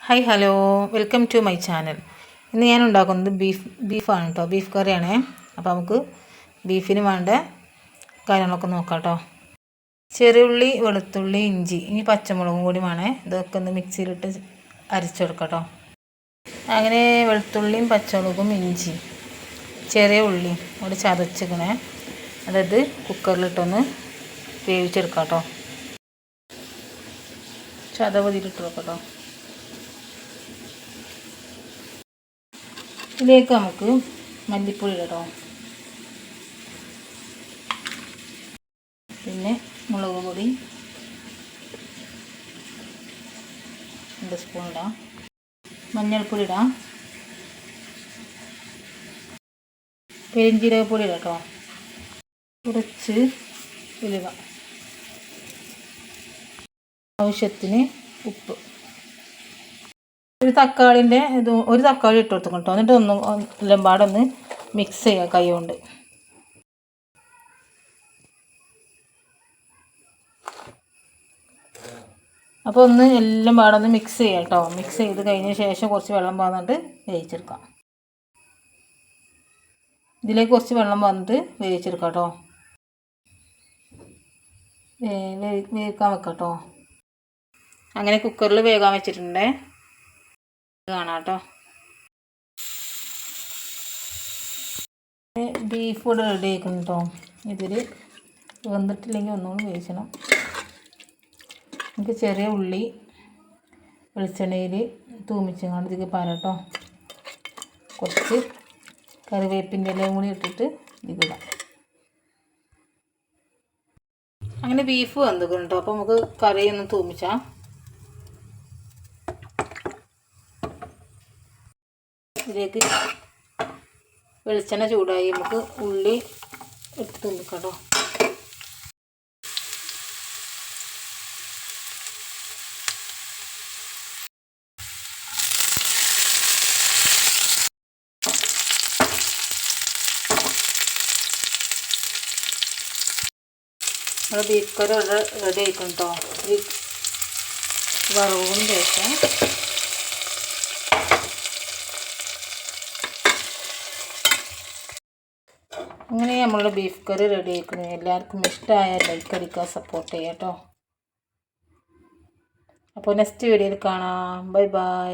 Hi hello, welcome to my channel. ഇന്ന് ഞാൻ ഉണ്ടാക്കുന്നത് ബീഫാണ് കേട്ടോ. ബീഫ് കറിയാണേ. അപ്പോൾ നമുക്ക് ബീഫിന് വേണ്ട കാര്യങ്ങളൊക്കെ നോക്കാം കേട്ടോ. ചെറിയുള്ളി, വെളുത്തുള്ളി, ഇഞ്ചി, ഇനി പച്ചമുളകും കൂടി വേണേ. ഇതൊക്കെ ഒന്ന് മിക്സിയിലിട്ട് അരച്ചെടുക്കാം കേട്ടോ. അങ്ങനെ വെളുത്തുള്ളിയും പച്ചമുളകും ഇഞ്ചി ചെറിയ ഉള്ളി ഇവിടെ ചതച്ചിക്കണേ. അതായത് കുക്കറിലിട്ടൊന്ന് വേവിച്ചെടുക്കാം കേട്ടോ. ചതവതിലിട്ട് വെക്കാം കേട്ടോ. ഇതിലേക്ക് നമുക്ക് മല്ലിപ്പൊടി ഇടാം, പിന്നെ മുളക് പൊടി 2 സ്പൂൺ ഇടാം, മഞ്ഞൾപ്പൊടി ഇടാം, പെരിഞ്ജീരകപ്പൊടി ഇടാം കേട്ടോ, കുറച്ച് ഉലുവ, ആവശ്യത്തിന് ഉപ്പ്, ഒരു തക്കാളി ഇട്ട് കൊടുത്തു കേട്ടോ. എന്നിട്ട് എല്ലാം പാടൊന്ന് മിക്സ് ചെയ്യുക കൈ കൊണ്ട്. അപ്പോൾ എല്ലാം പാടൊന്ന് മിക്സ് ചെയ്യാം കേട്ടോ. മിക്സ് ചെയ്ത് കഴിഞ്ഞ ശേഷം കുറച്ച് വെള്ളം പാർന്നിട്ട് വേവിച്ചെടുക്കാം. ഇതിലേക്ക് കുറച്ച് വെള്ളം പാർന്നിട്ട് വേവിച്ചെടുക്കാം കേട്ടോ. വേവിക്കാൻ വെക്കാം കേട്ടോ. അങ്ങനെ കുക്കറിൽ വേകാൻ വെച്ചിട്ടുണ്ട്. കാണാം കേട്ടോ. ബീഫ് ഇവിടെ റെഡി ആക്കണം കേട്ടോ. ഇതിൽ വെന്തിട്ടില്ലെങ്കിൽ ഒന്നുകൂടി വേവിക്കണം. നമുക്ക് ചെറിയ ഉള്ളി വെളിച്ചെണ്ണയിൽ തൂമിച്ചങ്ങാണ്ട് ഇതിലേക്ക് പാരട്ടോ. കുറച്ച് കറിവേപ്പിൻ്റെ ഇലയും കൂടി ഇട്ടിട്ട് ഇതിലിടാം. അങ്ങനെ ബീഫ് വെന്തിക്കണം കേട്ടോ. അപ്പോൾ നമുക്ക് കറിയൊന്ന് തൂമിച്ചാൽ. ഇതിലേക്ക് വെളിച്ചെണ്ണ ചൂടായി നമുക്ക് ഉള്ളി എടുത്ത് തൂമിക്കാം കേട്ടോ. നമ്മുടെ ബീഫ് കറി റെഡി ആയിക്കും കേട്ടോ. ഈ വറവും ശേഷം അങ്ങനെ നമ്മളുടെ ബീഫ് കറി റെഡി ആയിരിക്കുന്നത്. എല്ലാവർക്കും ഇഷ്ടമായ ലൈക്ക് അടിക്കുക, സപ്പോർട്ട് ചെയ്യാം കേട്ടോ. അപ്പോൾ നെക്സ്റ്റ് വീഡിയോയിൽ കാണാം. Bye bye.